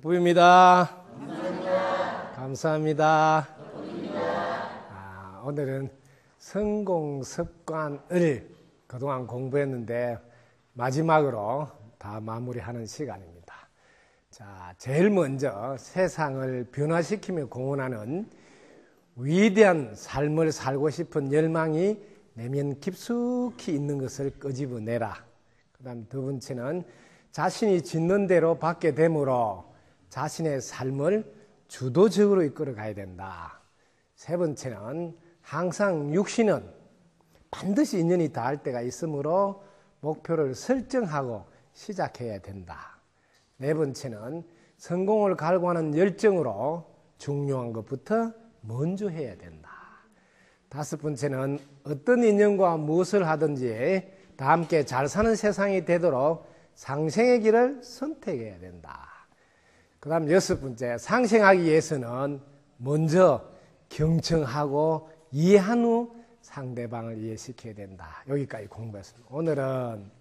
덕부입니다. 감사합니다. 오늘은 성공습관을 그동안 공부했는데 마지막으로 다 마무리하는 시간입니다. 자, 제일 먼저 세상을 변화시키며 공헌하는 위대한 삶을 살고 싶은 열망이 내면 깊숙이 있는 것을 끄집어내라. 그 다음 두 번째는 자신이 짓는 대로 받게 되므로 자신의 삶을 주도적으로 이끌어 가야 된다. 세 번째는 항상 육신은 반드시 인연이 닿을 때가 있으므로 목표를 설정하고 시작해야 된다. 네 번째는 성공을 갈구하는 열정으로 중요한 것부터 먼저 해야 된다. 다섯 번째는 어떤 인연과 무엇을 하든지 다 함께 잘 사는 세상이 되도록 상생의 길을 선택해야 된다. 그 다음 여섯 번째, 상생하기 위해서는 먼저 경청하고 이해한 후 상대방을 이해시켜야 된다. 여기까지 공부했습니다. 오늘은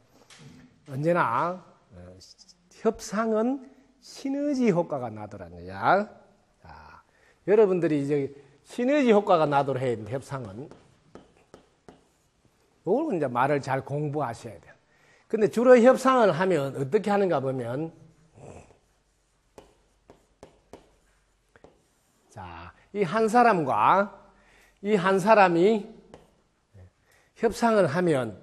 언제나 협상은 시너지 효과가 나더라는 거야. 자, 여러분들이 이제 시너지 효과가 나도록 해야 됩니다. 협상은. 이걸 이제 말을 잘 공부하셔야 돼요. 근데 주로 협상을 하면 어떻게 하는가 보면, 자, 이 한 사람과 이 한 사람이 협상을 하면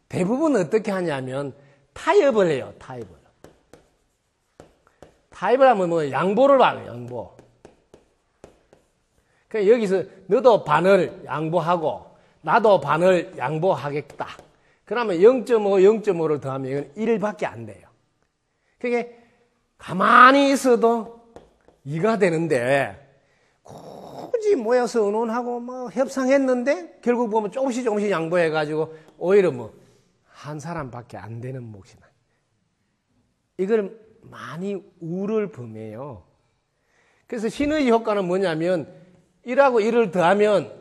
대부분 어떻게 하냐면 타협을 해요. 타협을 하면 뭐 양보를 하는 양보. 그러니까 여기서 너도 반을 양보하고 나도 반을 양보하겠다. 그러면 0.5, 0.5를 더하면 이건 1밖에 안 돼요. 그게 가만히 있어도 2가 되는데 굳이 모여서 의논하고 뭐 협상했는데 결국 보면 조금씩 양보해가지고 오히려 뭐 한 사람밖에 안 되는 몫이나. 이걸 많이 우를 범해요. 그래서 시너지 효과는 뭐냐면 1하고 1을 더하면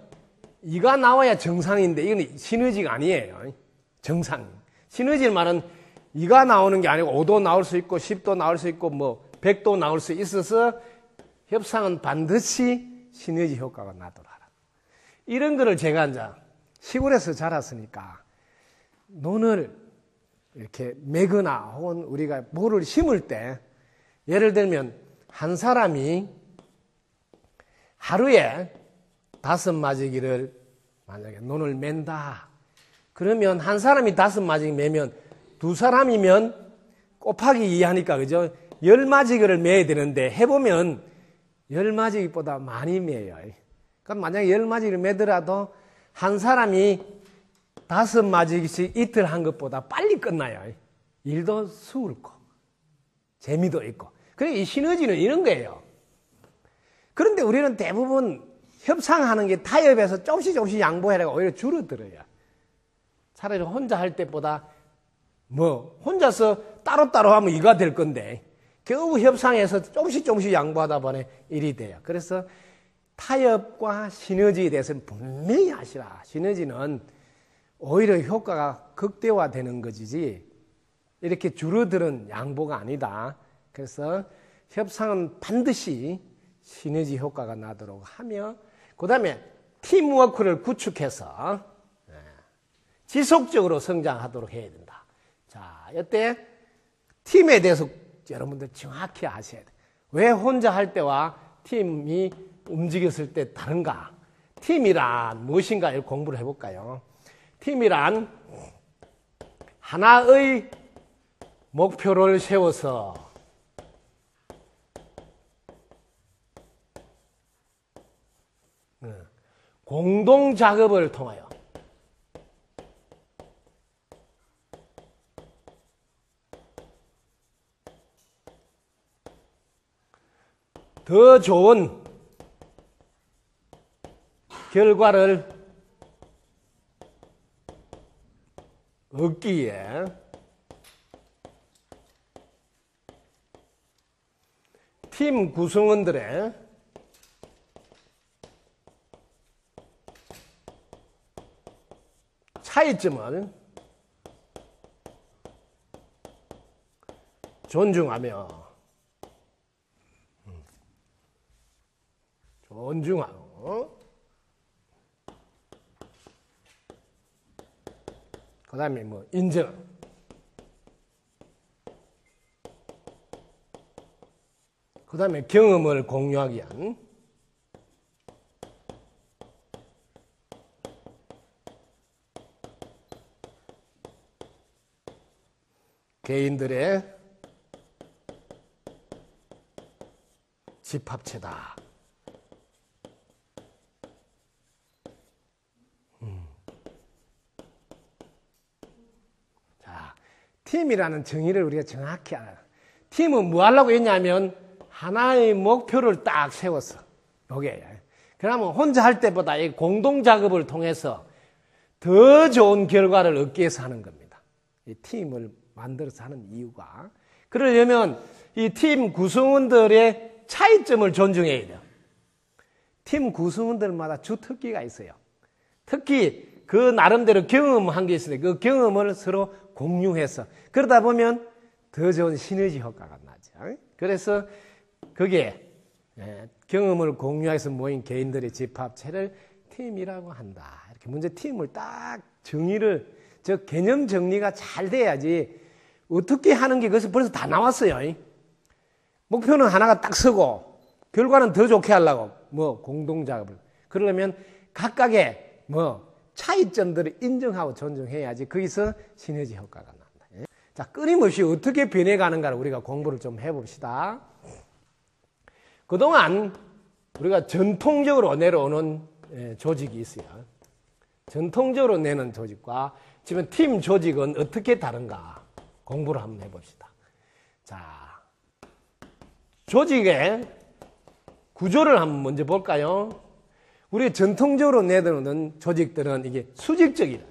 2가 나와야 정상인데 이건 시너지가 아니에요. 정상. 시너지는 말은 2가 나오는 게 아니고 5도 나올 수 있고 10도 나올 수 있고 뭐 100도 나올 수 있어서 협상은 반드시 시너지 효과가 나도록 하라. 이런 거를 제가 이제 시골에서 자랐으니까 논을 이렇게 매거나 혹은 우리가 뭐를 심을 때 예를 들면 한 사람이 하루에 5마지기를 만약에 논을 맨다. 그러면 한 사람이 5마지기 매면 두 사람이면 곱하기 2하니까 그죠? 10마지기를 매야 되는데 해보면 10마지기보다 많이 매요. 그럼 만약에 10마지기를 매더라도 한 사람이 5마지기씩 이틀 한 것보다 빨리 끝나요. 일도 수월고 재미도 있고. 그러니까 이 시너지는 이런 거예요. 그런데 우리는 대부분 협상하는 게 타협해서 조금씩 양보해라가 오히려 줄어들어요. 차라리 혼자 할 때보다 뭐 혼자서 따로따로 하면 2가 될 건데 겨우 협상해서 조금씩 양보하다 보니 1이 돼요. 그래서 타협과 시너지에 대해서는 분명히 하시라. 시너지는 오히려 효과가 극대화되는 것이지 이렇게 줄어드는 양보가 아니다. 그래서 협상은 반드시 시너지 효과가 나도록 하며 그 다음에 팀워크를 구축해서 지속적으로 성장하도록 해야 된다. 자, 이때 팀에 대해서 여러분들 정확히 아셔야 돼요. 왜 혼자 할 때와 팀이 움직였을 때 다른가? 팀이란 무엇인가를 공부를 해볼까요? 팀이란 하나의 목표를 세워서 공동 작업을 통하여 더 좋은 결과를 얻기에 팀 구성원들의 차이점을 존중하며 존중하고, 그 다음에 뭐, 인정. 그 다음에 경험을 공유하기 위한, 개인들의 집합체다. 자, 팀이라는 정의를 우리가 정확히 알아요. 팀은 뭐 하려고 했냐면 하나의 목표를 딱 세웠어. 요게. 그러면 혼자 할 때보다 이 공동 작업을 통해서 더 좋은 결과를 얻기 위해서 하는 겁니다. 이 팀을 만들어서 하는 이유가. 그러려면 이 팀 구성원들의 차이점을 존중해야 돼요. 팀 구성원들마다 주특기가 있어요. 특히 그 나름대로 경험한 게 있으니까 그 경험을 서로 공유해서 그러다 보면 더 좋은 시너지 효과가 나죠. 그래서 그게 경험을 공유해서 모인 개인들의 집합체를 팀이라고 한다. 이렇게 먼저 팀을 딱 정의를, 저 개념 정리가 잘 돼야지 어떻게 하는 게 그것이 벌써 다 나왔어요. 목표는 하나가 딱 서고 결과는 더 좋게 하려고 뭐 공동작업을. 그러려면 각각의 뭐 차이점들을 인정하고 존중해야지 거기서 시너지 효과가 난다. 자, 끊임없이 어떻게 변해가는가를 우리가 공부를 좀 해봅시다. 그동안 우리가 전통적으로 내려오는 조직이 있어요. 전통적으로 내는 조직과 지금 팀 조직은 어떻게 다른가 공부를 한번 해봅시다. 자, 조직의 구조를 한번 먼저 볼까요? 우리 전통적으로 내놓는 조직들은 이게 수직적이다.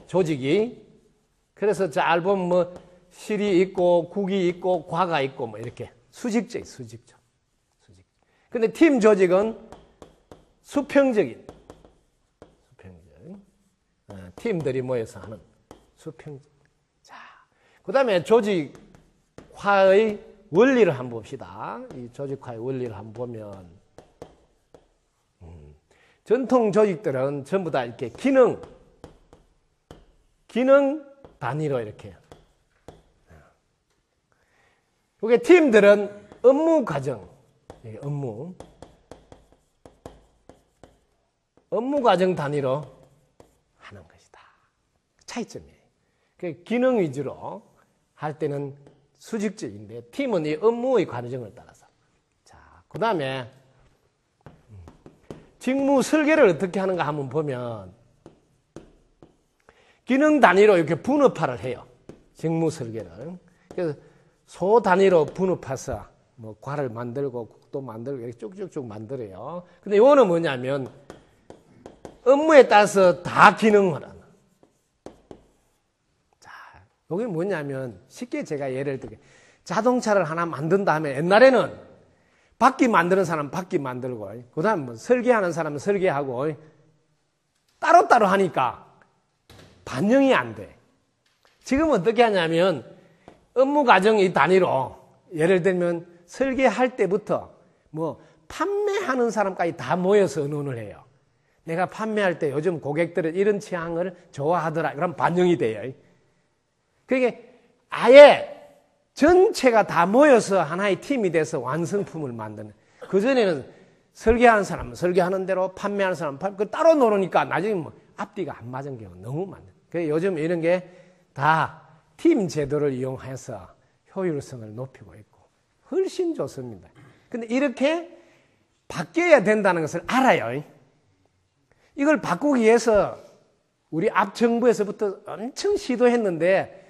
조직이. 그래서 잘 보면 뭐 실이 있고 국이 있고 과가 있고 뭐 이렇게 수직적. 근데 팀 조직은 수평적인. 팀들이 모여서 하는 수평적. 자, 그 다음에 조직화의 원리를 한번 봅시다. 이 조직화의 원리를 한번 보면, 전통 조직들은 전부 다 이렇게 기능 단위로 이렇게. 이게 팀들은 업무 과정, 업무 과정 단위로 하는 것이다. 차이점이에요. 기능 위주로 할 때는 수직적인데 팀은 이 업무의 과정을 따라서. 자, 그 다음에 직무 설계를 어떻게 하는가 한번 보면 기능 단위로 이렇게 분업화를 해요. 직무 설계를. 그래서 소 단위로 분업해서 뭐 과를 만들고 국도 만들고 이렇게 쭉쭉쭉 만들어요. 근데 이거는 뭐냐면 업무에 따라서 다 기능을 하는. 자, 이게 뭐냐면 쉽게 제가 예를 들게 자동차를 하나 만든 다음에 옛날에는 바퀴 만드는 사람은 바퀴 만들고 그 다음 뭐 설계하는 사람은 설계하고 따로따로 하니까 반영이 안 돼. 지금 어떻게 하냐면 업무 과정 이 단위로 예를 들면 설계할 때부터 뭐 판매하는 사람까지 다 모여서 의논을 해요. 내가 판매할 때 요즘 고객들은 이런 취향을 좋아하더라. 그럼 반영이 돼요. 그러니까 아예 전체가 다 모여서 하나의 팀이 돼서 완성품을 만드는. 그전에는 설계하는 사람은 설계하는 대로 판매하는 사람은 따로 노니까 나중에 뭐 앞뒤가 안 맞은 경우가 너무 많아요. 그래서 요즘 이런 게 다 팀 제도를 이용해서 효율성을 높이고 있고 훨씬 좋습니다. 근데 이렇게 바뀌어야 된다는 것을 알아요. 이걸 바꾸기 위해서 우리 앞 정부에서부터 엄청 시도했는데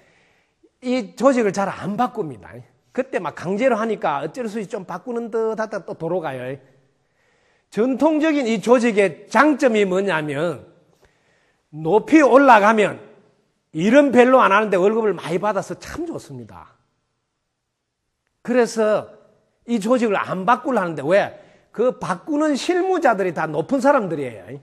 이 조직을 잘 안 바꿉니다. 그때 막 강제로 하니까 어쩔 수 없이 좀 바꾸는 듯 하다 또 돌아가요. 전통적인 이 조직의 장점이 뭐냐면 높이 올라가면 일은 별로 안 하는데 월급을 많이 받아서 참 좋습니다. 그래서 이 조직을 안 바꾸려는데 왜? 그 바꾸는 실무자들이 다 높은 사람들이에요.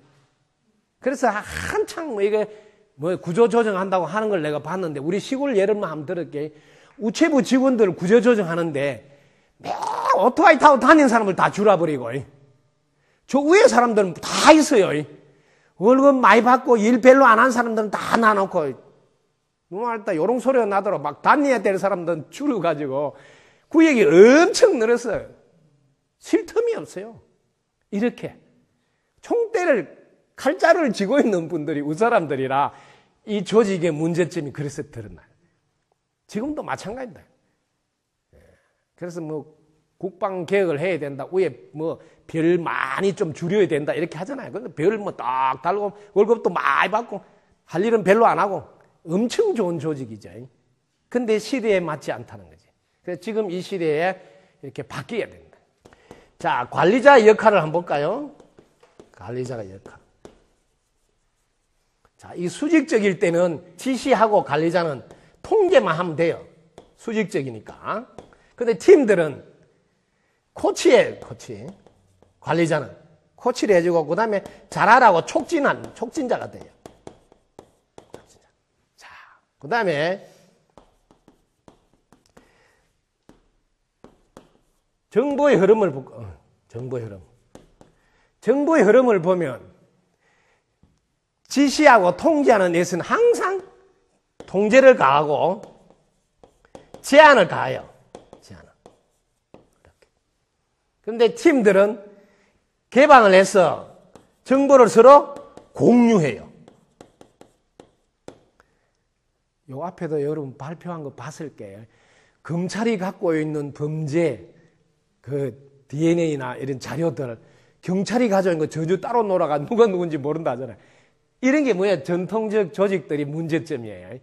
그래서 한창 뭐 이게 뭐 구조조정한다고 하는 걸 내가 봤는데 우리 시골 예를만 한번 들을게. 우체부 직원들 구조조정하는데 매 오토바이 타고 다니는 사람을 다 줄여버리고 저 위에 사람들은 다 있어요. 월급 많이 받고 일 별로 안 한 사람들은 다 놔놓고, 누말따 요런 소리가 나도록 막 다녀야 될 사람들은 줄여가지고 구역이 엄청 늘었어요. 쉴 틈이 없어요. 이렇게 총대를 칼자루를 쥐고 있는 분들이 우사람들이라 이 조직의 문제점이 그래서 드러나요. 지금도 마찬가지입니다. 그래서 뭐 국방 개혁을 해야 된다. 위에 뭐 별 많이 좀 줄여야 된다. 이렇게 하잖아요. 근데 별 뭐 딱 달고 월급도 많이 받고 할 일은 별로 안 하고 엄청 좋은 조직이죠. 근데 시대에 맞지 않다는 거지. 그래서 지금 이 시대에 이렇게 바뀌어야 된다. 자, 관리자의 역할을 한번 볼까요? 관리자의 역할. 자, 이 수직적일 때는 지시하고 관리자는 통제만 하면 돼요. 수직적이니까. 근데 팀들은 코치예요, 코치. 관리자는. 코치를 해주고, 그 다음에 잘하라고 촉진자가 돼요. 자, 그 다음에 정보의 흐름을 볼까? 정보의 흐름. 정보의 흐름을 보면 지시하고 통제하는 것은 항상 통제를 가하고 제한을 가해요. 제한을. 이렇게. 그런데 팀들은 개방을 해서 정보를 서로 공유해요. 요 앞에도 여러분 발표한 거 봤을 거예요. 검찰이 갖고 있는 범죄 그 DNA나 이런 자료들 경찰이 가져온 거 저주 따로 놀아가 누가 누군지 모른다 하잖아요. 이런 게 뭐야? 전통적 조직들이 문제점이에요.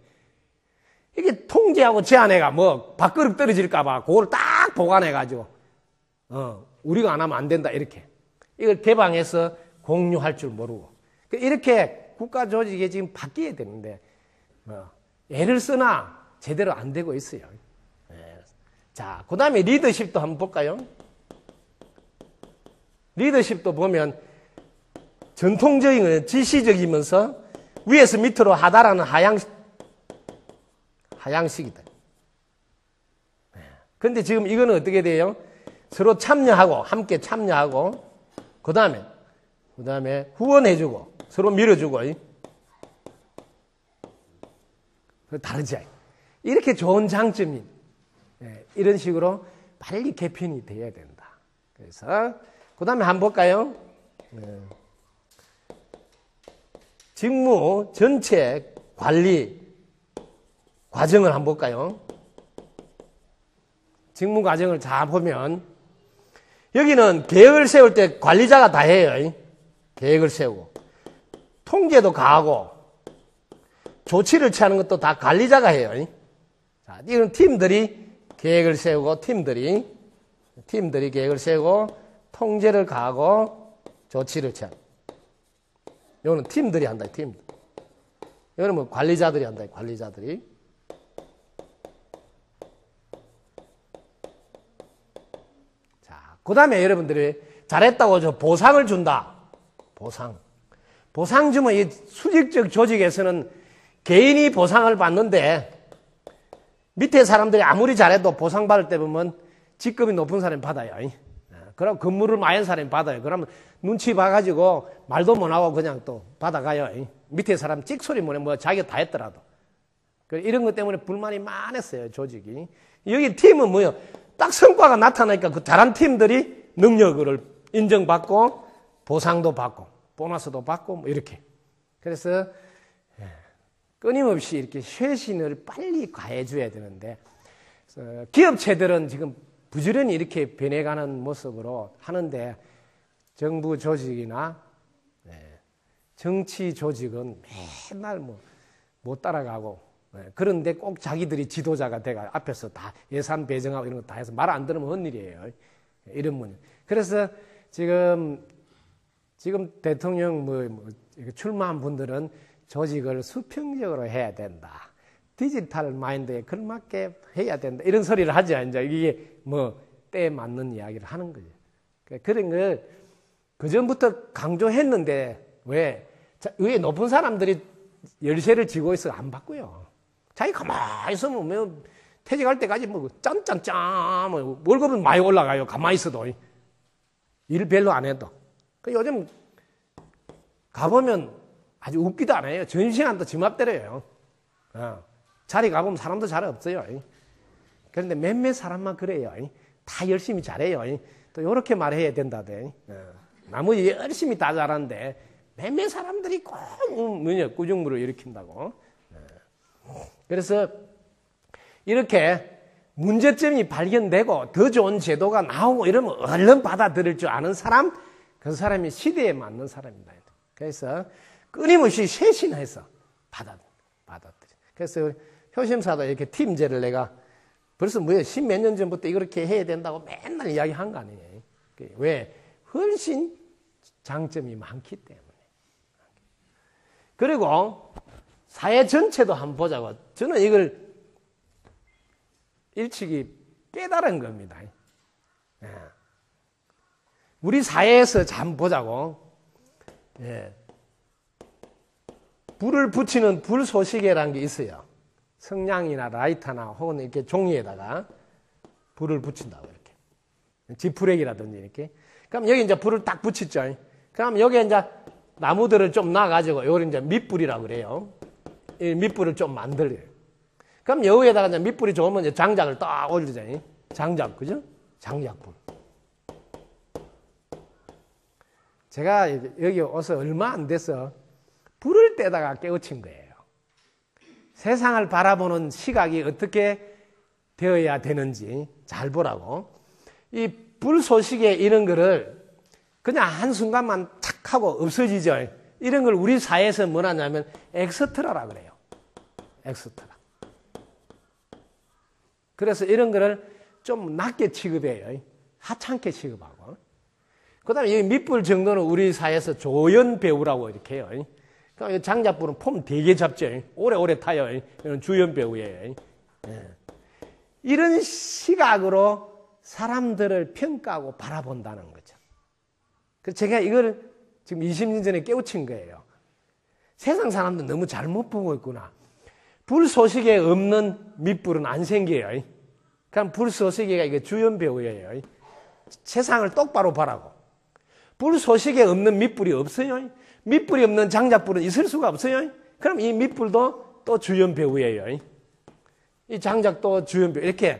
이게 통제하고 제한해가 뭐 밥그릇 떨어질까봐 그걸 딱 보관해가지고 우리가 안 하면 안 된다 이렇게 이걸 개방해서 공유할 줄 모르고 이렇게 국가 조직이 지금 바뀌어야 되는데 애를 쓰나 제대로 안 되고 있어요. 자, 그 다음에 리더십도 한번 볼까요? 리더십도 보면 전통적인 건 지시적이면서 위에서 밑으로 하다라는 하향식이다. 근데 지금 이거는 어떻게 돼요? 서로 참여하고, 함께 참여하고, 그 다음에 후원해주고, 서로 밀어주고, 다르지? 이렇게 좋은 장점이, 이런 식으로 빨리 개편이 돼야 된다. 그래서, 그 다음에 한번 볼까요? 직무 전체 관리 과정을 한번 볼까요? 직무 과정을 잘 보면 여기는 계획을 세울 때 관리자가 다 해요. 계획을 세우고 통제도 가하고 조치를 취하는 것도 다 관리자가 해요. 자, 이건 팀들이 계획을 세우고 팀들이 계획을 세우고 통제를 가하고 조치를 취하는. 이거는 팀들이 한다. 팀들. 이거는 뭐 관리자들이 한다. 관리자들이. 자, 그 다음에 여러분들이 잘했다고 저 보상을 준다. 보상 주면 이 수직적 조직에서는 개인이 보상을 받는데 밑에 사람들이 아무리 잘해도 보상받을 때 보면 직급이 높은 사람이 받아요. 그럼 근무를 많이 한 사람이 받아요. 그러면 눈치 봐가지고 말도 못하고 그냥 또 받아가요. 밑에 사람 찍소리 못해 뭐 자기가 다 했더라도. 이런 것 때문에 불만이 많았어요. 조직이. 여기 팀은 뭐예요? 딱 성과가 나타나니까 그 잘한 팀들이 능력을 인정받고 보상도 받고 보너스도 받고 뭐 이렇게. 그래서 끊임없이 이렇게 쇄신을 빨리 가해줘야 되는데 기업체들은 지금 부지런히 이렇게 변해가는 모습으로 하는데 정부 조직이나 정치 조직은 맨날 뭐 못 따라가고 그런데 꼭 자기들이 지도자가 돼가 앞에서 다 예산 배정하고 이런 거 다 해서 말 안 들으면 헛일이에요. 이런 문제. 그래서 지금 대통령 출마한 분들은 조직을 수평적으로 해야 된다. 디지털 마인드에 걸맞게 해야 된다. 이런 소리를 하죠. 이제 이게 뭐 때에 맞는 이야기를 하는 거죠. 그런 걸 그전부터 강조했는데 왜 높은 사람들이 열쇠를 쥐고 있어 안 바꾸요. 자기 가만히 있으면 뭐 퇴직할 때까지 뭐 짠짠짠 뭐 월급은 많이 올라가요. 가만히 있어도 일 별로 안 해도. 요즘 가보면 아주 웃기도 않아요. 점심시간도 지맘대로예요. 자리 가보면 사람도 잘 없어요. 그런데 몇몇 사람만 그래요. 다 열심히 잘해요. 또 이렇게 말해야 된다대. 나머지 열심히 다 잘하는데 몇몇 사람들이 꼭 꾸중물을 일으킨다고. 그래서 이렇게 문제점이 발견되고 더 좋은 제도가 나오고 이러면 얼른 받아들일 줄 아는 사람, 그 사람이 시대에 맞는 사람이다. 그래서 끊임없이 쇄신해서 받아들여. 그래서 효심사도 이렇게 팀제를 내가 벌써 십몇 년 전부터 이렇게 해야 된다고 맨날 이야기한 거 아니에요. 왜? 훨씬 장점이 많기 때문에. 그리고 사회 전체도 한번 보자고. 저는 이걸 일찍이 깨달은 겁니다. 우리 사회에서 한번 보자고. 불을 붙이는 불쏘시개라는 게 있어요. 성냥이나 라이터나 혹은 이렇게 종이에다가 불을 붙인다고 이렇게. 지푸레기라든지 이렇게. 그럼 여기 이제 불을 딱 붙이죠. 그럼 여기 이제 나무들을 좀 놔가지고 요걸 이제 밑불이라고 그래요. 이 밑불을 좀 만들어요. 그럼 여기에다가 이제 밑불이 좋으면 이제 장작을 딱 올리잖아요. 장작, 그죠? 장작불. 제가 여기 와서 얼마 안 돼서 불을 떼다가 깨우친 거예요. 세상을 바라보는 시각이 어떻게 되어야 되는지 잘 보라고. 이 불쏘시개 이런 거를 그냥 한순간만 착 하고 없어지죠. 이런 걸 우리 사회에서 뭐라 하냐면 엑스트라라 그래요. 엑스트라. 그래서 이런 거를 좀 낮게 취급해요. 하찮게 취급하고. 그 다음에 이 밑불 정도는 우리 사회에서 조연배우라고 이렇게 해요. 그러니까 장작불은 폼 되게 잡죠. 오래오래 타요. 이런 주연배우예요. 이런 시각으로 사람들을 평가하고 바라본다는 거죠. 그래서 제가 이걸 지금 20년 전에 깨우친 거예요. 세상 사람들 너무 잘못 보고 있구나. 불쏘시개 없는 밑불은 안 생겨요. 그럼 불쏘시개가 이게 주연배우예요. 세상을 똑바로 보라고. 불쏘시개 없는 밑불이 없어요. 밑불이 없는 장작불은 있을 수가 없어요. 그럼 이 밑불도 또 주연배우예요. 이 장작도 주연배우. 이렇게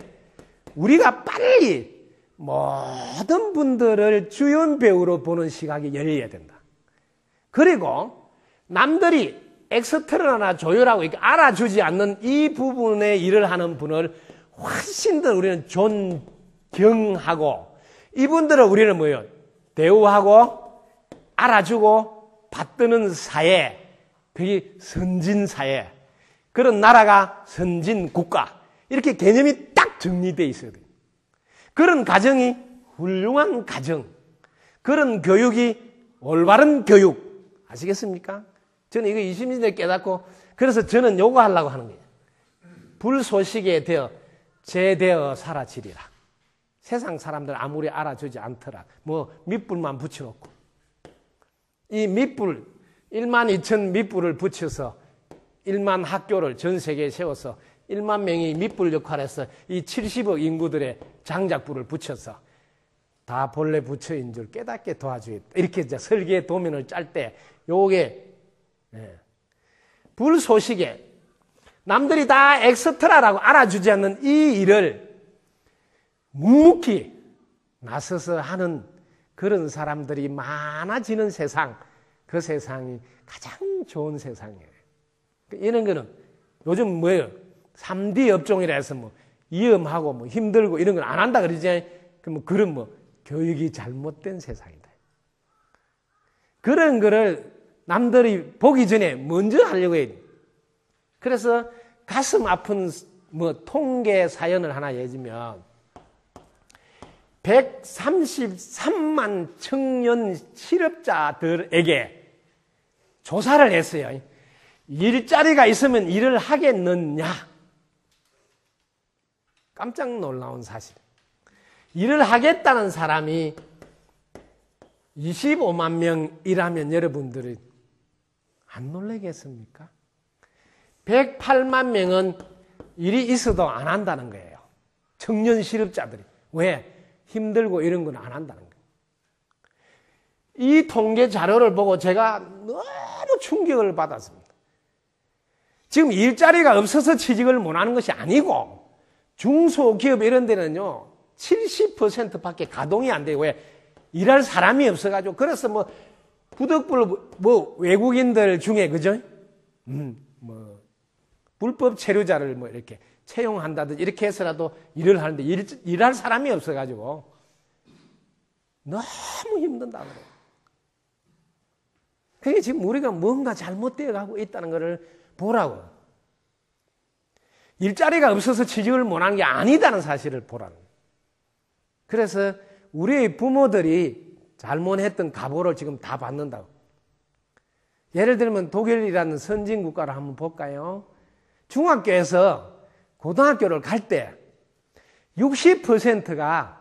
우리가 빨리 모든 분들을 주연배우로 보는 시각이 열려야 된다. 그리고 남들이 엑스트라나 조율하고 이렇게 알아주지 않는 이 부분에 일을 하는 분을 훨씬 더 우리는 존경하고 이분들을 우리는 뭐예요? 대우하고 알아주고 받드는 사회, 그게 선진사회, 그런 나라가 선진국가, 이렇게 개념이 딱 정리되어 있어야 돼요. 그런 가정이 훌륭한 가정, 그런 교육이 올바른 교육, 아시겠습니까? 저는 이거 20년 전에 깨닫고, 그래서 저는 요거 하려고 하는 거예요. 불쏘시개에 제되어 살아지리라. 세상 사람들 아무리 알아주지 않더라. 밑불만 붙여놓고. 이 밑불, 1만 2천 밑불을 붙여서 1만 학교를 전 세계에 세워서 1만 명이 밑불 역할에서 이 70억 인구들의 장작불을 붙여서 다 본래 부처인 줄 깨닫게 도와주겠다. 이렇게 이제 설계 도면을 짤 때 요게 불쏘시개, 남들이 다 엑스트라라고 알아주지 않는 이 일을 묵묵히 나서서 하는 그런 사람들이 많아지는 세상, 그 세상이 가장 좋은 세상이에요. 이런 거는 요즘 뭐예요? 3D 업종이라 해서 위험하고 힘들고 이런 건 안 한다 그러지. 그런 교육이 잘못된 세상이다. 그런 거를 남들이 보기 전에 먼저 하려고 해야 돼. 그래서 가슴 아픈 통계 사연을 하나 예지면 133만 청년 실업자들에게 조사를 했어요. 일자리가 있으면 일을 하겠느냐? 깜짝 놀라운 사실. 일을 하겠다는 사람이 25만 명이라면 여러분들이 안 놀라겠습니까? 108만 명은 일이 있어도 안 한다는 거예요. 청년 실업자들이. 왜? 힘들고 이런 건 안 한다는 거예요. 이 통계 자료를 보고 제가 너무 충격을 받았습니다. 지금 일자리가 없어서 취직을 못하는 것이 아니고 중소기업 이런 데는요 70%밖에 가동이 안 돼요. 왜? 일할 사람이 없어가지고. 그래서 뭐 부득불 뭐 외국인들 중에 그죠? 뭐 불법 체류자를 뭐 이렇게 채용한다든지 이렇게 해서라도 일을 하는데 일할 사람이 없어가지고 너무 힘든다 그래요. 그게 지금 우리가 뭔가 잘못되어 가고 있다는 것을 보라고. 일자리가 없어서 취직을 못하는 게 아니다는 사실을 보라는 거예요. 그래서 우리의 부모들이 잘못했던 가보를 지금 다 받는다고. 예를 들면 독일이라는 선진 국가를 한번 볼까요? 중학교에서 고등학교를 갈 때 60%가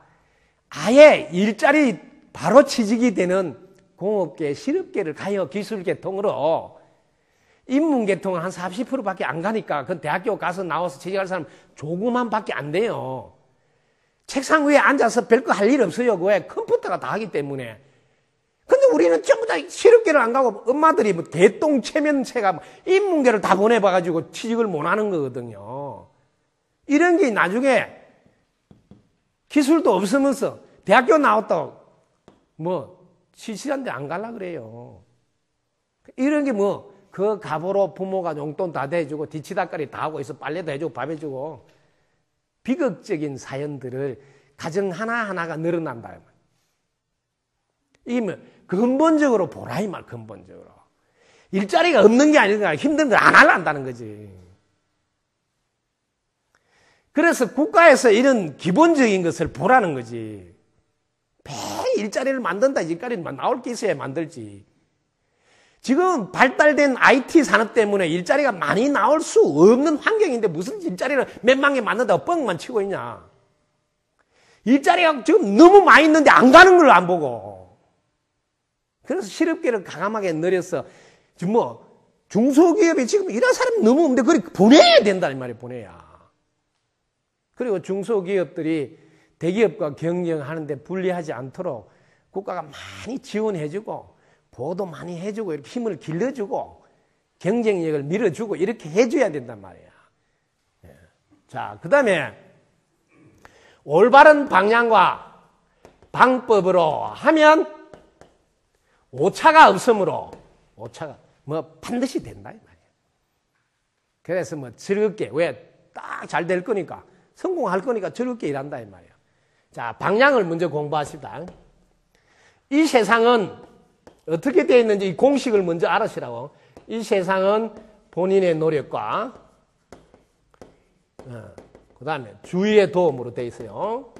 아예 일자리 바로 취직이 되는 공업계, 실업계를 가요. 기술계통으로. 인문계통은 한 40%밖에 안 가니까 그 대학교 가서 나와서 취직할 사람 조금만 밖에 안 돼요. 책상 위에 앉아서 별거 할 일 없어요. 왜? 컴퓨터가 다 하기 때문에. 근데 우리는 전부 다 실업계를 안 가고 엄마들이 뭐 대똥 체면체가 뭐 인문계를 다 보내봐가지고 취직을 못 하는 거거든요. 이런 게 나중에 기술도 없으면서 대학교 나왔다고 뭐 시시한 데 안 갈라 그래요. 이런 게 뭐 그 가보로 부모가 용돈 다 대주고 뒤치다거리 다 하고 있어. 빨래도 해주고 밥 해주고. 비극적인 사연들을 가정 하나하나가 늘어난다. 이게 뭐 근본적으로 보라 이 말. 근본적으로 일자리가 없는 게 아니라 힘든 걸 안 하려한다는 거지. 그래서 국가에서 이런 기본적인 것을 보라는 거지. 매일 일자리를 만든다. 일자리는 나올 게 있어야 만들지. 지금 발달된 IT 산업 때문에 일자리가 많이 나올 수 없는 환경인데 무슨 일자리를 몇만 개 만든다고 뻥만 치고 있냐. 일자리가 지금 너무 많이 있는데 안 가는 걸 안 보고. 그래서 실업계를 가감하게 늘려서 지금 뭐 중소기업이 지금 일할 사람이 너무 없는데 그걸 보내야 된다는 말이에요. 보내야. 그리고 중소기업들이 대기업과 경쟁하는데 불리하지 않도록 국가가 많이 지원해주고 보도 많이 해주고 이렇게 힘을 길러주고 경쟁력을 밀어주고 이렇게 해줘야 된단 말이야. 자, 그 다음에 올바른 방향과 방법으로 하면 오차가 없으므로 오차가 뭐 반드시 된다 이 말이야. 그래서 뭐 즐겁게 왜 딱 잘 될 거니까 성공할 거니까 즐겁게 일한다 이 말이야. 자, 방향을 먼저 공부하시다. 이 세상은 어떻게 되어 있는지 이 공식을 먼저 알으시라고. 이 세상은 본인의 노력과 그 다음에 주위의 도움으로 되어 있어요.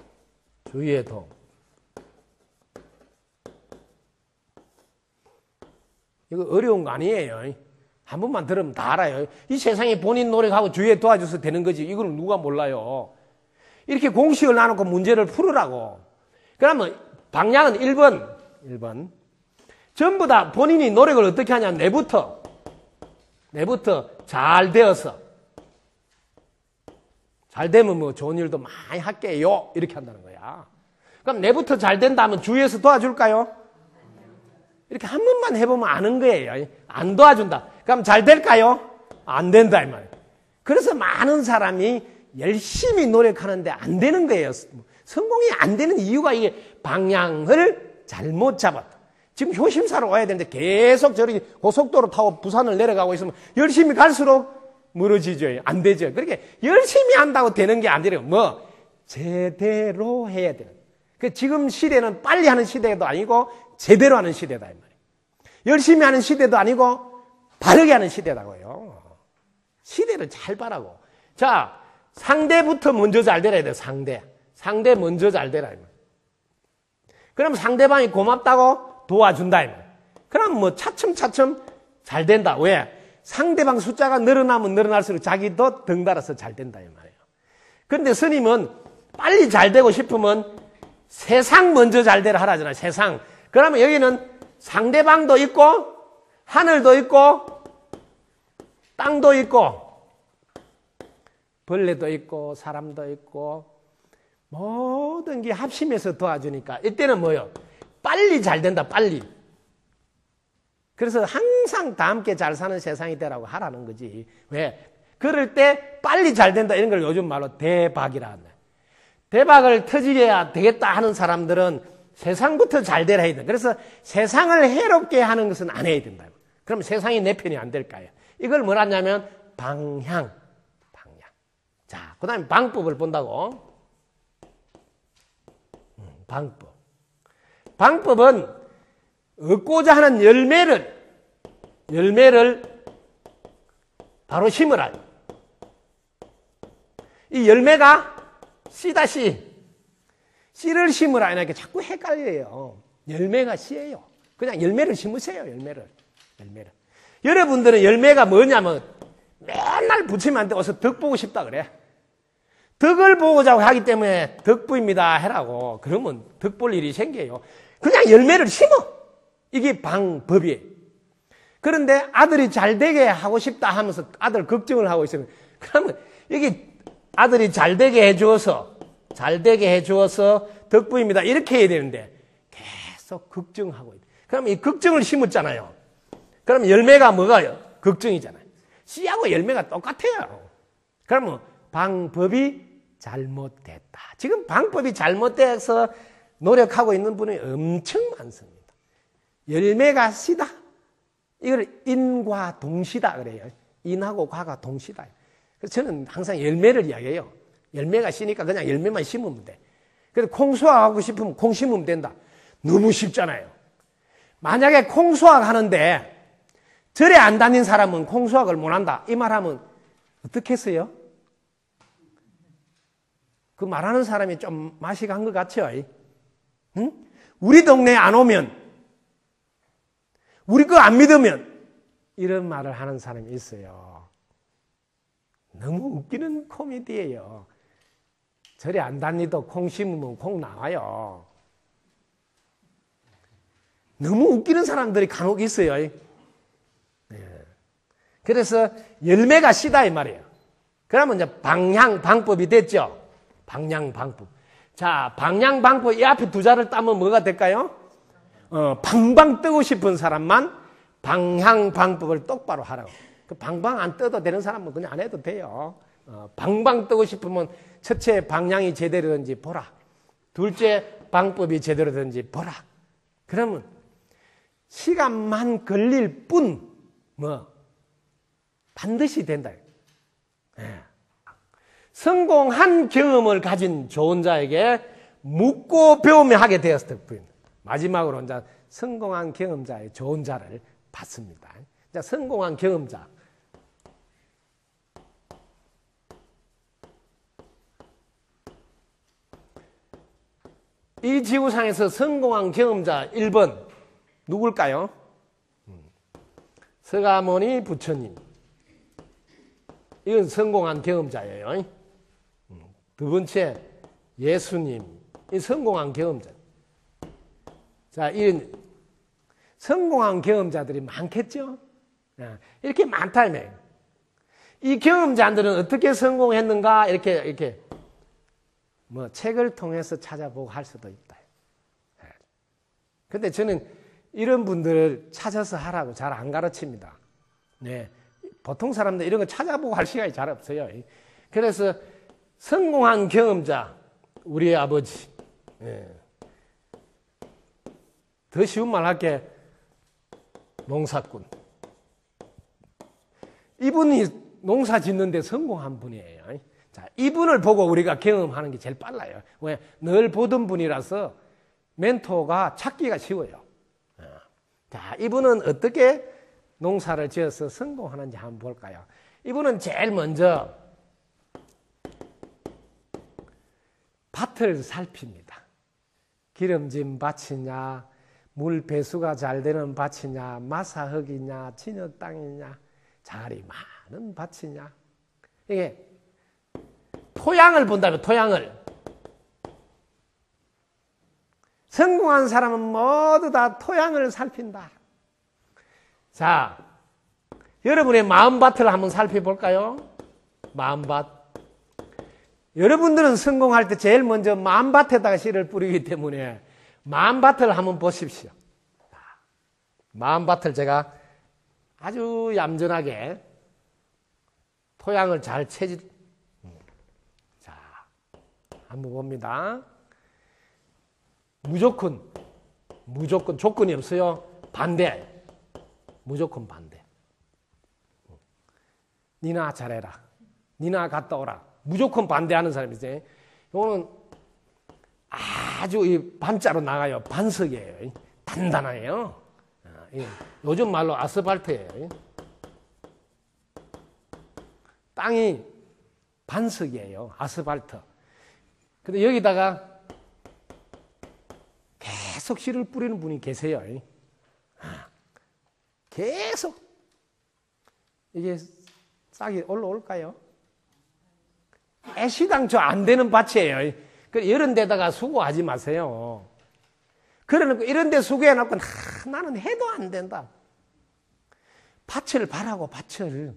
주위의 도움. 이거 어려운 거 아니에요. 한 번만 들으면 다 알아요. 이 세상에 본인 노력하고 주위에 도와줘서 되는 거지. 이걸 누가 몰라요. 이렇게 공식을 나누고 문제를 풀으라고. 그러면 방향은 1번. 전부 다 본인이 노력을 어떻게 하냐. 내부터 잘 되어서. 잘 되면 뭐 좋은 일도 많이 할게요. 이렇게 한다는 거야. 그럼 내부터 잘 된다면 주위에서 도와줄까요? 이렇게 한 번만 해보면 아는 거예요. 안 도와준다. 그럼 잘 될까요? 안 된다 이 말이에요. 그래서 많은 사람이 열심히 노력하는데 안 되는 거예요. 성공이 안 되는 이유가 이게 방향을 잘못 잡았다. 지금 효심사로 와야 되는데 계속 저렇게 고속도로 타고 부산을 내려가고 있으면 열심히 갈수록 멀어지죠. 안 되죠. 그렇게 열심히 한다고 되는 게 아니라 뭐 제대로 해야 되는. 그 지금 시대는 빨리 하는 시대도 아니고 제대로 하는 시대다 이 말이에요. 열심히 하는 시대도 아니고 바르게 하는 시대라고요. 시대를 잘 봐라고. 자, 상대부터 먼저 잘 되라 해야 돼요. 상대 먼저 잘 되라. 그럼 상대방이 고맙다고 도와준다. 그럼 뭐 차츰차츰 잘 된다. 왜? 상대방 숫자가 늘어나면 늘어날수록 자기도 덩달아서 잘 된다 이 말이에요. 그런데 스님은 빨리 잘 되고 싶으면 세상 먼저 잘 되라 하라잖아요. 세상. 그러면 여기는 상대방도 있고 하늘도 있고 땅도 있고 벌레도 있고 사람도 있고 모든 게 합심해서 도와주니까 이때는 뭐요? 빨리 잘 된다. 빨리. 그래서 항상 다 함께 잘 사는 세상이 되라고 하라는 거지. 왜? 그럴 때 빨리 잘 된다 이런 걸 요즘 말로 대박이라 한다. 대박을 터지려야 되겠다 하는 사람들은 세상부터 잘 되라 해야 된다. 그래서 세상을 해롭게 하는 것은 안 해야 된다. 그럼 세상이 내 편이 안 될까요? 이걸 뭐라 하냐면 방향. 자, 그 다음에 방법을 본다고. 방법. 방법은 얻고자 하는 열매를 바로 심으라. 이 열매가 씨다, 씨. 씨를 심으라. 이렇게 자꾸 헷갈려요. 열매가 씨예요. 그냥 열매를 심으세요, 열매를. 여러분들은 열매가 뭐냐면 맨날 부치면 안 돼. 어서 덕 보고 싶다 그래. 덕을 보고자 하기 때문에 덕부입니다 해라고. 그러면 덕 볼 일이 생겨요. 그냥 열매를 심어. 이게 방법이에요. 그런데 아들이 잘 되게 하고 싶다 하면서 아들 걱정을 하고 있으면 그러면 이게 아들이 잘 되게 해주어서 덕부입니다 이렇게 해야 되는데 계속 걱정하고 있다. 그럼 이 걱정을 심었잖아요. 그럼 열매가 뭐가요? 걱정이잖아요. 씨하고 열매가 똑같아요. 그러면 방법이 잘못됐다. 지금 방법이 잘못돼서 노력하고 있는 분이 엄청 많습니다. 열매가 씨다. 이걸 인과 동시다 그래요. 인하고 과가 동시다. 그래서 저는 항상 열매를 이야기해요. 열매가 씨니까 그냥 열매만 심으면 돼. 그래서 콩 수확하고 싶으면 콩 심으면 된다. 너무 쉽잖아요. 만약에 콩 수확하는데 절에 안 다닌 사람은 콩 수확을 못한다. 이 말하면 어떻게 했어요? 그 말하는 사람이 좀 맛이 간 것 같죠? 응? 우리 동네에 안 오면, 우리 거 안 믿으면, 이런 말을 하는 사람이 있어요. 너무 웃기는 코미디예요. 절에 안 다니도 콩 심으면 콩 나와요. 너무 웃기는 사람들이 간혹 있어요. 그래서 열매가 씨다 이 말이에요. 그러면 이제 방향방법이 됐죠. 방향방법. 자, 방향방법 이 앞에 두 자를 따면 뭐가 될까요? 방방 뜨고 싶은 사람만 방향방법을 똑바로 하라고. 그 방방 안 떠도 되는 사람은 그냥 안 해도 돼요. 방방 뜨고 싶으면 첫째 방향이 제대로든지 보라. 둘째 방법이 제대로든지 보라. 그러면 시간만 걸릴 뿐 반드시 된다. 성공한 경험을 가진 좋은 자에게 묻고 배우며 하게 되었을 뿐. 마지막으로 이제 성공한 경험자의 좋은 자를 봤습니다. 자, 성공한 경험자. 이 지구상에서 성공한 경험자 1번 누굴까요? 서가모니 부처님. 이건 성공한 경험자예요. 두 번째 예수님. 이 성공한 경험자. 자, 이 성공한 경험자들이 많겠죠? 이렇게 많다며. 이 경험자들은 어떻게 성공했는가 이렇게 책을 통해서 찾아보고 할 수도 있다. 근데 저는 이런 분들을 찾아서 하라고 잘 안 가르칩니다. 네. 보통 사람들 이런 거 찾아보고 할 시간이 잘 없어요. 그래서 성공한 경험자, 우리의 아버지. 네. 더 쉬운 말 할게. 농사꾼. 이분이 농사 짓는데 성공한 분이에요. 자, 이분을 보고 우리가 경험하는 게 제일 빨라요. 왜? 늘 보던 분이라서 멘토가 찾기가 쉬워요. 자, 이분은 어떻게 농사를 지어서 성공하는지 한번 볼까요? 이분은 제일 먼저 밭을 살핍니다. 기름진 밭이냐, 물 배수가 잘 되는 밭이냐, 마사흙이냐, 진흙 땅이냐, 자갈이 많은 밭이냐. 이게 토양을 본다면 토양을. 성공한 사람은 모두 다 토양을 살핀다. 자, 여러분의 마음밭을 한번 살펴볼까요? 마음밭. 여러분들은 성공할 때 제일 먼저 마음밭에다가 씨를 뿌리기 때문에 마음밭을 한번 보십시오. 마음밭을 제가 아주 얌전하게 토양을 잘 자, 한번 봅니다. 무조건 조건이 없어요. 반대. 무조건 반대. 니나 잘해라. 니나 갔다 오라. 무조건 반대하는 사람이 있어요. 이거는 아주 이 반자로 나가요. 반석이에요. 단단해요. 요즘 말로 아스팔트예요. 땅이 반석이에요. 아스팔트. 근데 여기다가 계속 씨를 뿌리는 분이 계세요. 계속. 이게 싹이 올라올까요? 애시당초 안 되는 밭이에요. 이런 데다가 수고하지 마세요. 그러니까 이런 데 수고해놓고 나는 해도 안 된다. 밭을 바라고 밭을.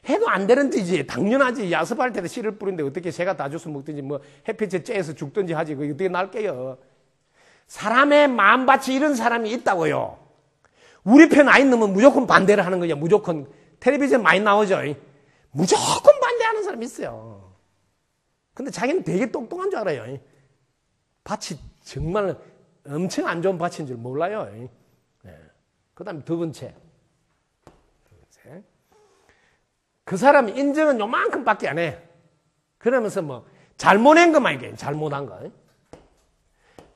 해도 안 되는 데지. 당연하지. 아스팔트에다 씨를 뿌리는데 어떻게 새가 다 주워 먹든지 뭐 햇빛에 쬐서 죽든지 하지. 그게 어떻게 날게요. 사람의 마음밭이 이런 사람이 있다고요. 우리 편 아이 놈은 무조건 반대를 하는 거야. 무조건. 텔레비전 많이 나오죠. 무조건 반대하는 사람이 있어요. 근데 자기는 되게 똑똑한 줄 알아요. 밭이 정말 엄청 안 좋은 밭인 줄 몰라요. 그 다음에 두 번째. 그 사람 인정은 요만큼 밖에 안 해. 그러면서 뭐, 잘못한 것만 얘기해. 잘못한 거.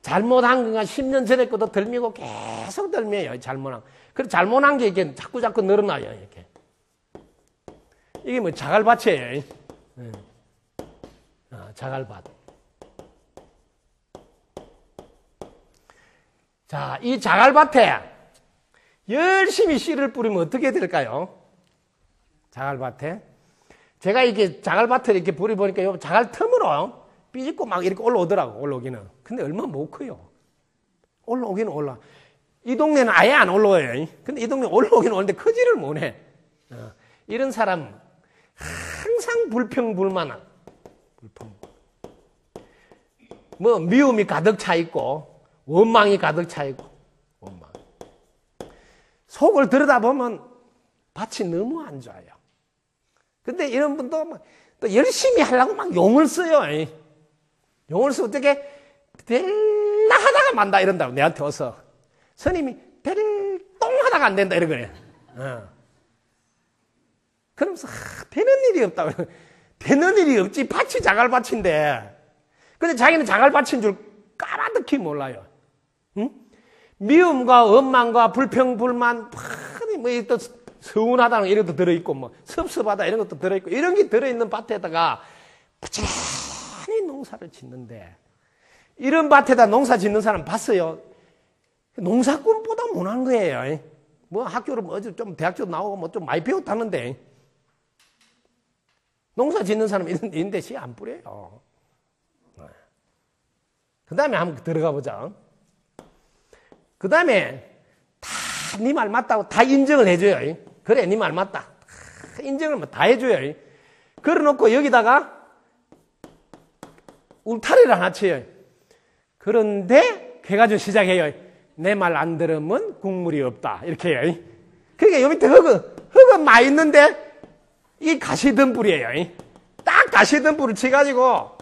잘못한 거가 10년 전에 것도 덜미고 계속 덜미에요. 잘못한 거. 그래서 잘못한 게 이렇게 자꾸 늘어나요. 이렇게. 이게 뭐 자갈밭이에요. 자갈밭. 자, 이 자갈밭에 열심히 씨를 뿌리면 어떻게 될까요? 자갈밭에. 제가 이렇게 자갈밭을 이렇게 뿌려보니까 요 자갈 틈으로 삐집고 막 이렇게 올라오더라고, 올라오기는. 근데 얼마 못 커요. 올라오기는 올라. 이 동네는 아예 안 올라와요. 근데 이 동네 올라오기는 오는데 크지를 못해. 이런 사람 항상 불평불만. 뭐 미움이 가득 차 있고 원망이 가득 차 있고 원망. 속을 들여다보면 밭이 너무 안 좋아요. 근데 이런 분도 또 열심히 하려고 막 용을 써요. 용을 써 어떻게 될라 하다가 만다 이런다고 내한테 와서 스님이 될똥 하다가 안 된다 이런 거예요. 그러면서 되는 일이 없다고. 되는 일이 없지. 밭이 자갈밭인데. 근데 자기는 자갈밭인 줄 까마득히 몰라요. 응? 미움과 원망과 불평불만, 뭐 또 서운하다는 이런 것도 들어있고, 뭐 섭섭하다 이런 것도 들어있고, 이런 게 들어있는 밭에다가 부지런히 농사를 짓는데, 이런 밭에다 농사 짓는 사람 봤어요? 농사꾼보다 못한 거예요. 뭐 학교를 뭐 좀 대학교 나오고 뭐 좀 많이 배웠다는데, 농사 짓는 사람 있는데 씨 안 뿌려요. 그 다음에 한번 들어가 보자. 그 다음에 다 네 말 맞다고 다 인정을 해줘요. 그래, 네 말 맞다. 다 인정을 다 해줘요. 그래놓고 여기다가 울타리를 하나 쳐요. 그런데 해가지고 시작해요. 내 말 안 들으면 국물이 없다. 이렇게 해요. 그러니까 여기 밑에 흙은 많이 있는데 이 가시덤불이에요. 딱 가시덤불을 쳐가지고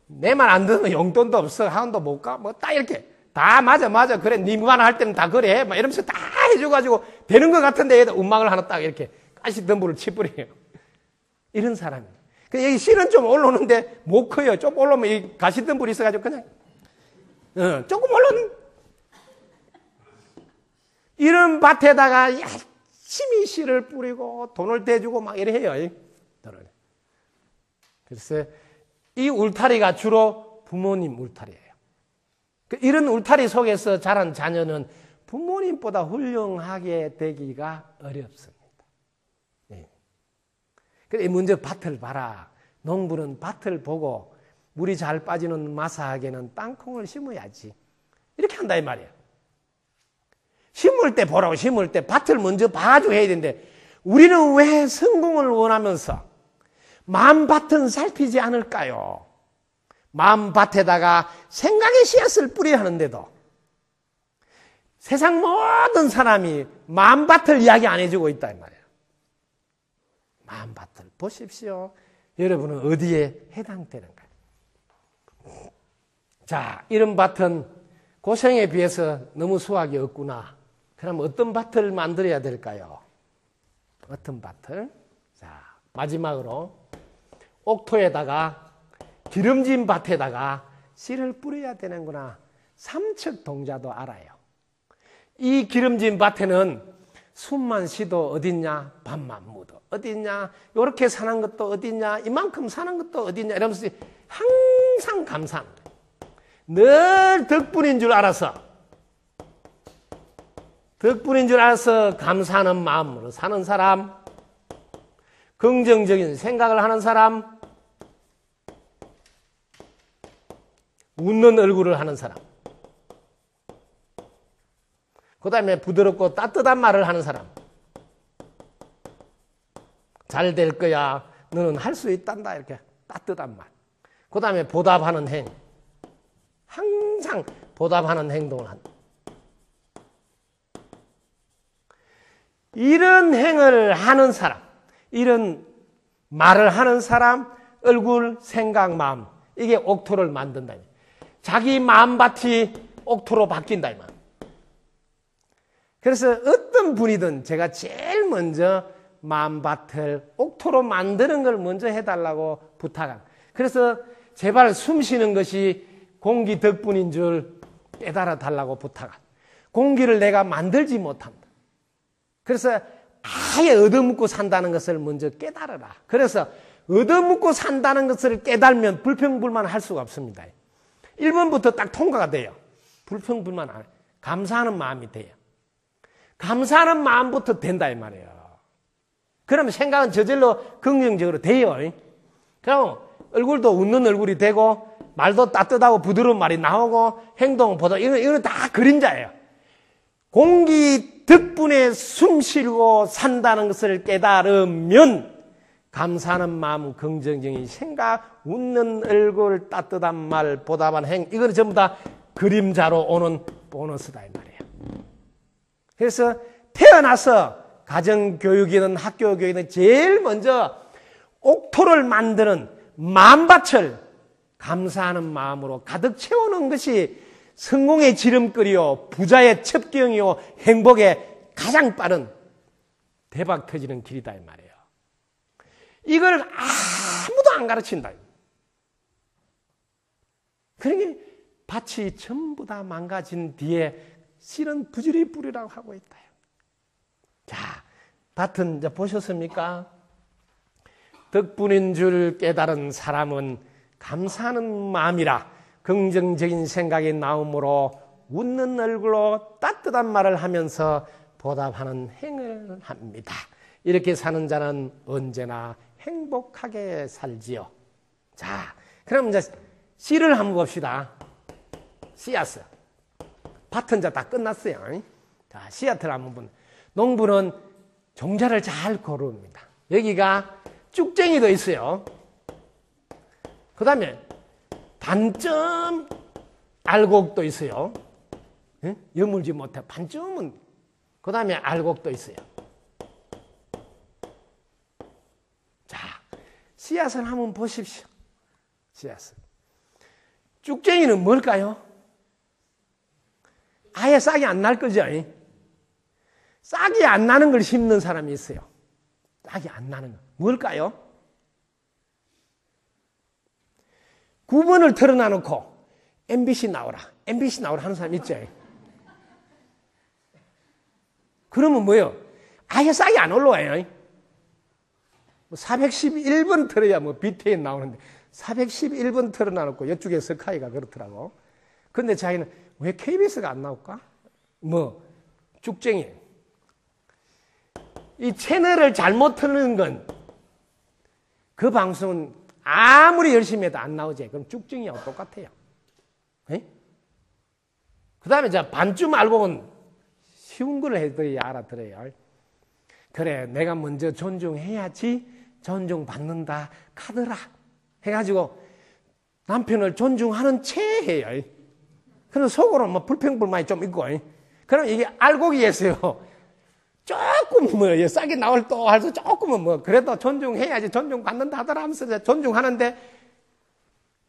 내 말 안 듣는 용돈도 없어. 학원도 못 가. 뭐 딱 이렇게. 다 맞아. 그래. 니 말 할 때는 다 그래. 막 이러면서 다 해줘가지고 되는 것 같은데 음악을 하나 딱 이렇게 가시덤불을 치뿌려요. 이런 사람이. 근데 여기 실은 좀 올라오는데 못 커요. 좀 올라오면 이 가시덤불이 있어가지고 그냥, 조금 올라오는. 이런 밭에다가 열심히 씨를 뿌리고 돈을 대주고 막 이래 해요. 그래서 이 울타리가 주로 부모님 울타리예요. 이런 울타리 속에서 자란 자녀는 부모님보다 훌륭하게 되기가 어렵습니다. 그래, 먼저 밭을 봐라. 농부는 밭을 보고 물이 잘 빠지는 마사에는 땅콩을 심어야지. 이렇게 한다 이 말이에요. 심을 때 보라고, 심을 때 밭을 먼저 봐가지고 해야 되는데 우리는 왜 성공을 원하면서 마음밭은 살피지 않을까요? 마음밭에다가 생각의 씨앗을 뿌려야 하는데도 세상 모든 사람이 마음밭을 이야기 안 해주고 있다 이 말이에요. 마음밭을 보십시오. 여러분은 어디에 해당되는가? 자, 이런 밭은 고생에 비해서 너무 수확이 없구나. 그럼 어떤 밭을 만들어야 될까요? 어떤 밭을? 자, 마지막으로 옥토에다가 기름진 밭에다가 씨를 뿌려야 되는구나. 삼척 동자도 알아요. 이 기름진 밭에는 숨만 쉬도 어딨냐? 밥만 묻어. 어딨냐? 요렇게 사는 것도 어딨냐? 이만큼 사는 것도 어딨냐? 이러면서 항상 감사합니다. 늘 덕분인 줄 알아서 감사하는 마음으로 사는 사람, 긍정적인 생각을 하는 사람, 웃는 얼굴을 하는 사람, 그 다음에 부드럽고 따뜻한 말을 하는 사람, 잘 될 거야, 너는 할 수 있단다, 이렇게 따뜻한 말. 그 다음에 보답하는 행, 항상 보답하는 행동을 한다. 이런 행을 하는 사람, 이런 말을 하는 사람, 얼굴, 생각, 마음, 이게 옥토를 만든다. 자기 마음밭이 옥토로 바뀐다. 그래서 어떤 분이든 제가 제일 먼저 마음밭을 옥토로 만드는 걸 먼저 해달라고 부탁합니다. 그래서 제발 숨 쉬는 것이 공기 덕분인 줄 깨달아 달라고 부탁합니다. 공기를 내가 만들지 못한다. 그래서 아예 얻어먹고 산다는 것을 먼저 깨달아라. 그래서 얻어먹고 산다는 것을 깨달으면 불평불만 할 수가 없습니다. 1번부터 딱 통과가 돼요. 불평불만 안 해요. 감사하는 마음이 돼요. 감사하는 마음부터 된다 이 말이에요. 그러면 생각은 저절로 긍정적으로 돼요. 그럼 얼굴도 웃는 얼굴이 되고 말도 따뜻하고 부드러운 말이 나오고 행동은 보다 이건 다 그림자예요. 공기 덕분에 숨 쉬고 산다는 것을 깨달으면 감사하는 마음, 긍정적인 생각, 웃는 얼굴, 따뜻한 말, 보답한 행, 이건 전부 다 그림자로 오는 보너스다 이 말이에요. 그래서 태어나서 가정교육이든 학교교육이든 제일 먼저 옥토를 만드는 마음밭을 감사하는 마음으로 가득 채우는 것이 성공의 지름길이요, 부자의 첩경이요, 행복의 가장 빠른 대박 터지는 길이다 이 말이에요. 이걸 아무도 안 가르친다. 그러니 밭이 전부 다 망가진 뒤에 씨는 부지런히 뿌리라고 하고 있다. 자, 밭은 이제 보셨습니까? 덕분인 줄 깨달은 사람은 감사하는 마음이라 긍정적인 생각이 나오므로 웃는 얼굴로 따뜻한 말을 하면서 보답하는 행을 합니다. 이렇게 사는 자는 언제나 행복하게 살지요. 자, 그럼 이제 씨를 한번 봅시다. 씨앗을. 밭은 이제 다 끝났어요. 자, 씨앗을 한번 본. 농부는 종자를 잘 고릅니다. 여기가 쭉쟁이도 있어요. 그 다음에 반점 알곡도 있어요. 여물지 못해. 반점은. 그 다음에 알곡도 있어요. 자, 씨앗을 한번 보십시오. 씨앗을. 쭉쟁이는 뭘까요? 아예 싹이 안 날 거죠. 싹이 안 나는 걸 심는 사람이 있어요. 싹이 안 나는 거. 뭘까요? 9번을 털어놔놓고 MBC 나오라. MBC 나오라 하는 사람 있죠. 그러면 뭐예요? 아예 싹이 안 올라와요. 411번 털어야 뭐 BTN 나오는데 411번 털어놔놓고 이쪽에 석하이가 그렇더라고. 근데 자기는 왜 KBS가 안 나올까? 뭐 쭉쟁이. 이 채널을 잘못 틀는 건 그 방송은 아무리 열심히 해도 안 나오지. 그럼 쭉쟁이하고 똑같아요. 그 다음에 반쯤 알고는 쉬운 걸 해드려야 알아들어요. 그래, 내가 먼저 존중해야지 존중받는다 카더라 해가지고 남편을 존중하는 채 해요. 그래서 속으로 뭐 불평불만이 좀 있고 그럼 이게 알고기에서요. 조금 뭐 싹이 나올 또 해서 조금은 뭐 그래도 존중해야지 존중받는다 하더라 하면서 존중하는데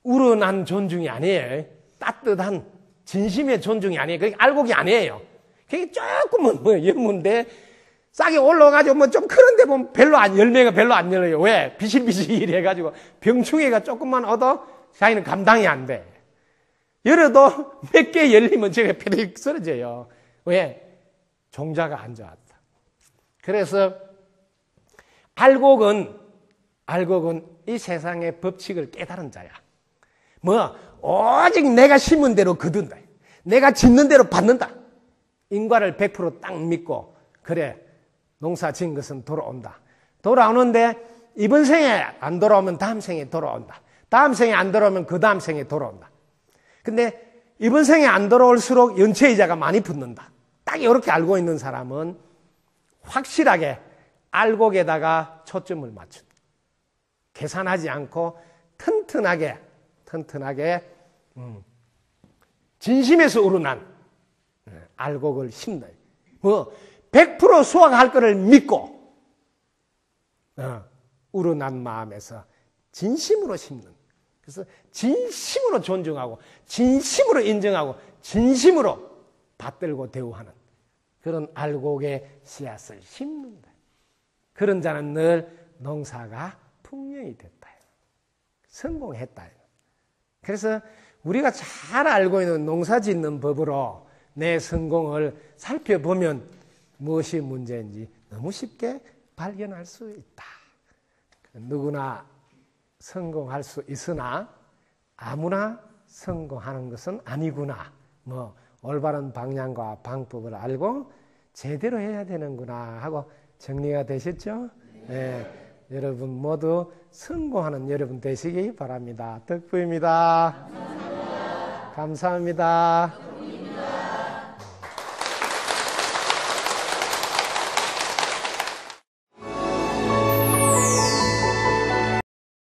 우러난 존중이 아니에요. 따뜻한 진심의 존중이 아니에요. 그게 알곡이 아니에요. 그게 조금은 뭐 예문데 싹이 올라가지고 뭐 좀 그런데 보면 열매가 별로 안 열려요. 왜? 비실비실 해가지고 병충해가 조금만 얻어 자기는 감당이 안 돼. 열어도 몇 개 열리면 제가 패릭 쓰러져요. 왜? 종자가 안 좋았다. 그래서 알곡은 이 세상의 법칙을 깨달은 자야. 뭐 오직 내가 심은 대로 거둔다. 내가 짓는 대로 받는다. 인과를 100% 딱 믿고 그래 농사 지은 것은 돌아온다. 돌아오는데 이번 생에 안 돌아오면 다음 생에 돌아온다. 다음 생에 안 돌아오면 그 다음 생에 돌아온다. 근데 이번 생에 안 돌아올수록 연체이자가 많이 붙는다. 딱 이렇게 알고 있는 사람은 확실하게 알곡에다가 초점을 맞춘다. 계산하지 않고 튼튼하게 진심에서 우러난 알곡을 심다. 뭐 100% 수확할 것을 믿고 우러난 마음에서 진심으로 심는. 그래서 진심으로 존중하고 진심으로 인정하고 진심으로 받들고 대우하는 그런 알곡의 씨앗을 심는다. 그런 자는 늘 농사가 풍년이 됐다. 성공했다. 그래서 우리가 잘 알고 있는 농사 짓는 법으로 내 성공을 살펴보면 무엇이 문제인지 너무 쉽게 발견할 수 있다. 누구나 성공할 수 있으나 아무나 성공하는 것은 아니구나. 뭐 올바른 방향과 방법을 알고 제대로 해야 되는구나 하고 정리가 되셨죠? 네. 여러분 모두 성공하는 여러분 되시기 바랍니다. 덕부입니다. 감사합니다.